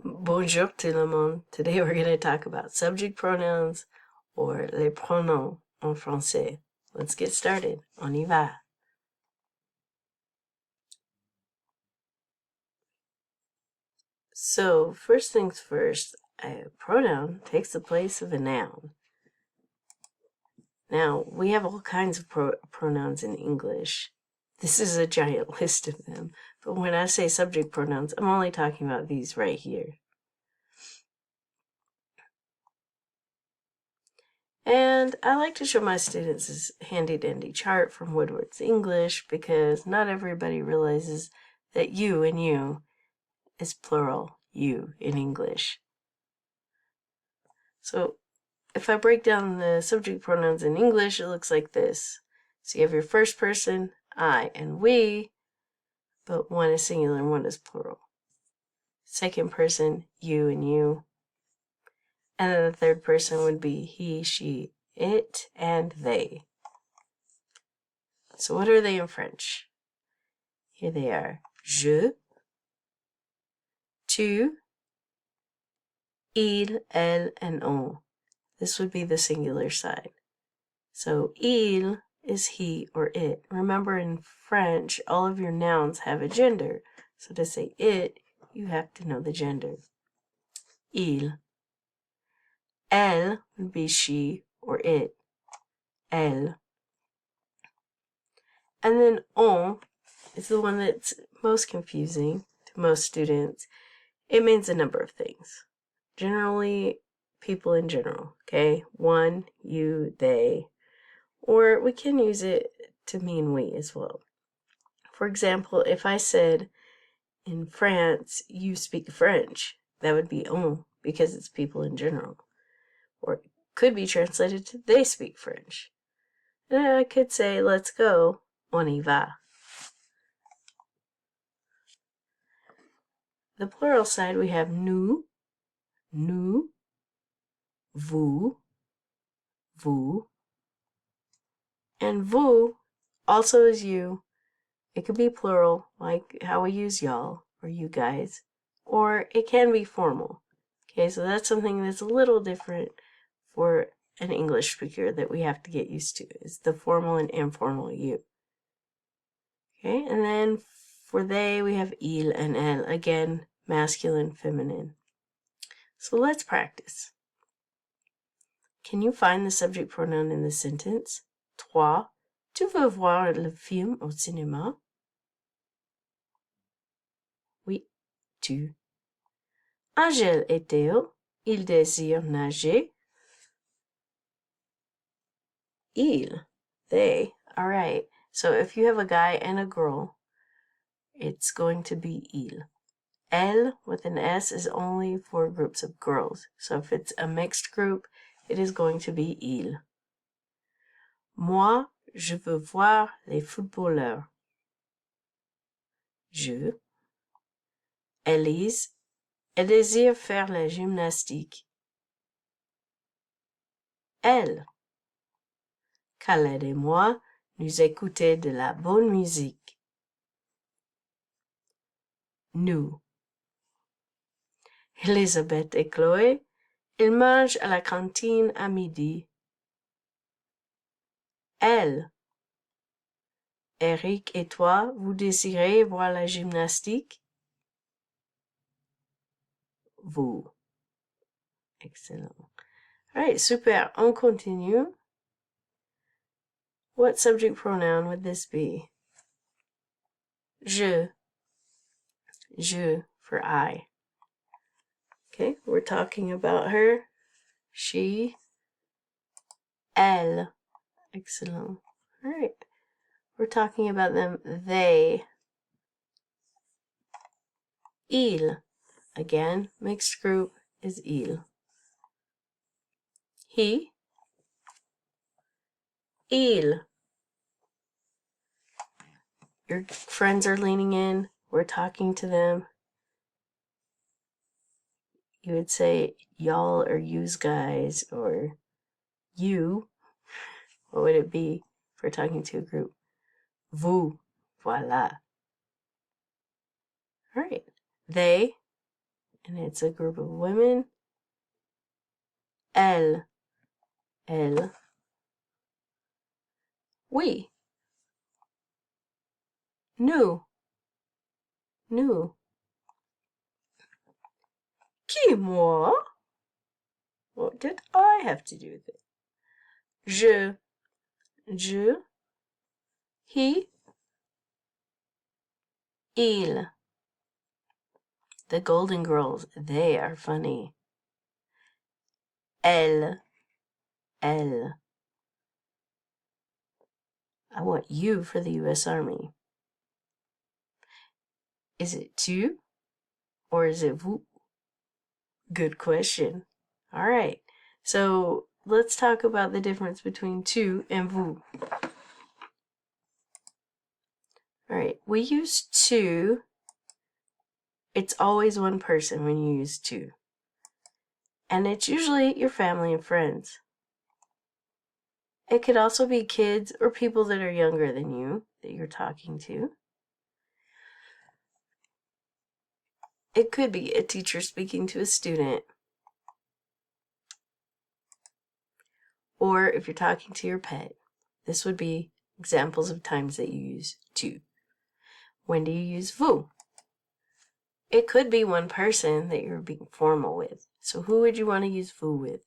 Bonjour tout le monde. Today we're going to talk about subject pronouns or les pronoms en français. Let's get started. On y va. So, first things first, a pronoun takes the place of a noun. Now, we have all kinds of pronouns in English. This is a giant list of them, but when I say subject pronouns, I'm only talking about these right here. And I like to show my students this handy-dandy chart from Woodward's English because not everybody realizes that you and you is plural, you in English. So if I break down the subject pronouns in English, it looks like this. So you have your first person, I and we, but one is singular and one is plural. Second person, you and you. And then the third person would be he, she, it, and they. So what are they in French? Here they are. Je, tu, il, elle, and on. This would be the singular side. So il is he or it. Remember in French, all of your nouns have a gender. So to say it, you have to know the gender. Il. Elle would be she or it. Elle. And then on is the one that's most confusing to most students. It means a number of things. Generally, people in general, okay? One, you, they. Or we can use it to mean we as well. For example, if I said, in France, you speak French, that would be on, because it's people in general. Or it could be translated to they speak French. And I could say, let's go, on y va. The plural side, we have nous, vous, and vous also is you. It could be plural, like how we use y'all or you guys, or it can be formal. Okay, so that's something that's a little different for an English speaker that we have to get used to. It's the formal and informal you. Okay, and then for they, we have il and elle. Again, masculine, feminine. So let's practice. Can you find the subject pronoun in the sentence? Toi, tu veux voir le film au cinéma? Oui, tu. Angèle et Théo, ils désirent nager. Il, they. All right. So if you have a guy and a girl, it's going to be il. Elle with an S is only for groups of girls. So if it's a mixed group, it is going to be il. Moi, je veux voir les footballeurs. Je. Elise, elle désire faire la gymnastique. Elle. Khaled et moi, nous écouter de la bonne musique. Nous. Elisabeth et Chloé, ils mangent à la cantine à midi. Elle. Eric et toi, vous désirez voir la gymnastique? Vous. Excellent. All right, super. On continue. What subject pronoun would this be? Je. Je for I. Okay, we're talking about her. She. Elle. Excellent. All right. We're talking about them. They. Il. Again, mixed group is il. He. Il. Your friends are leaning in. We're talking to them. You would say y'all or yous guys or you. What would it be for talking to a group? Vous. Voila. All right. They and it's a group of women. Elle, elle. We. Nous, nous. Qui, moi? What did I have to do with it? Je, he, il. The Golden Girls, they are funny. Elle, elle. I want you for the U.S. Army. Is it tu or is it vous? Good question. All right. So let's talk about the difference between tu and vous. All right. We use tu. It's always one person when you use tu. And it's usually your family and friends. It could also be kids or people that are younger than you that you're talking to. It could be a teacher speaking to a student. Or if you're talking to your pet. This would be examples of times that you use tu. When do you use vous? It could be one person that you're being formal with. So who would you want to use vous with?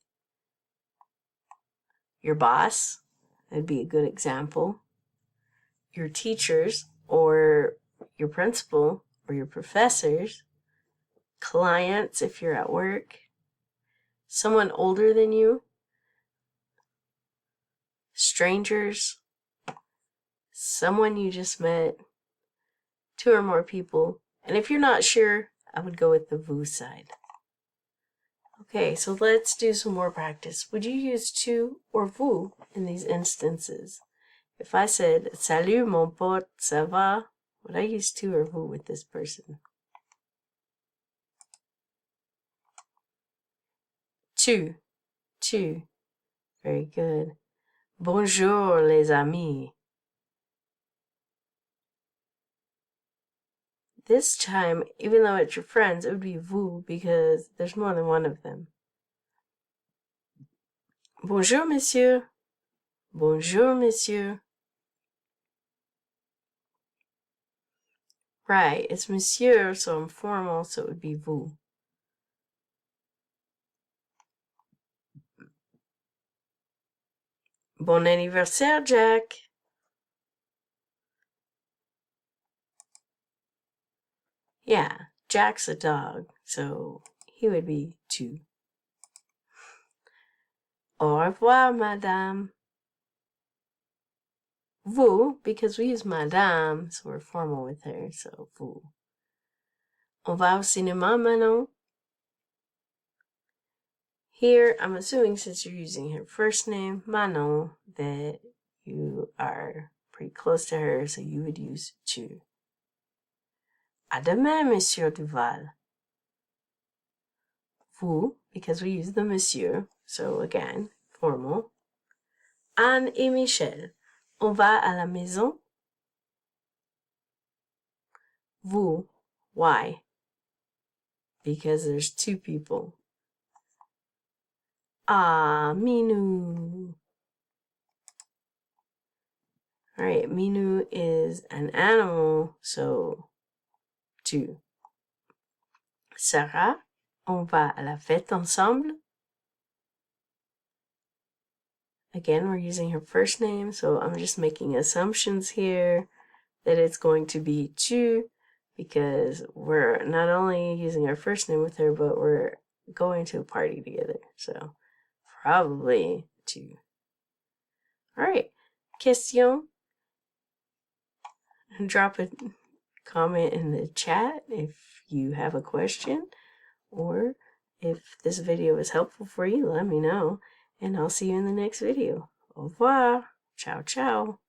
Your boss? That'd be a good example. Your teachers or your principal or your professors. Clients if you're at work. Someone older than you. Strangers. Someone you just met. Two or more people. And if you're not sure, I would go with the vous side. Okay, so let's do some more practice. Would you use tu or vous in these instances? If I said, salut mon pote, ça va? Would I use tu or vous with this person? Tu. Very good. Bonjour les amis. This time, even though it's your friends, it would be vous because there's more than one of them. Bonjour, monsieur. Bonjour, monsieur. Right, it's monsieur, so I'm formal, so it would be vous. Bon anniversaire, Jack. Yeah, Jack's a dog, so he would be tu. Au revoir, madame. Vous, because we use madame, so we're formal with her, so vous. On va au cinéma, Manon. Here, I'm assuming since you're using her first name, Manon, that you are pretty close to her, so you would use tu. À demain, Monsieur Duval. Vous, because we use the monsieur, so again, formal. Anne et Michel. On va à la maison. Vous. Why? Because there's two people. Ah, Minou. All right, Minou is an animal, so tu. Sarah, on va à la fête ensemble. Again, we're using her first name, so I'm just making assumptions here that it's going to be tu because we're not only using our first name with her, but we're going to a party together. So probably tu. All right. Question. Drop a comment in the chat if you have a question, or if this video was helpful for you, let me know, and I'll see you in the next video. Au revoir. Ciao, ciao.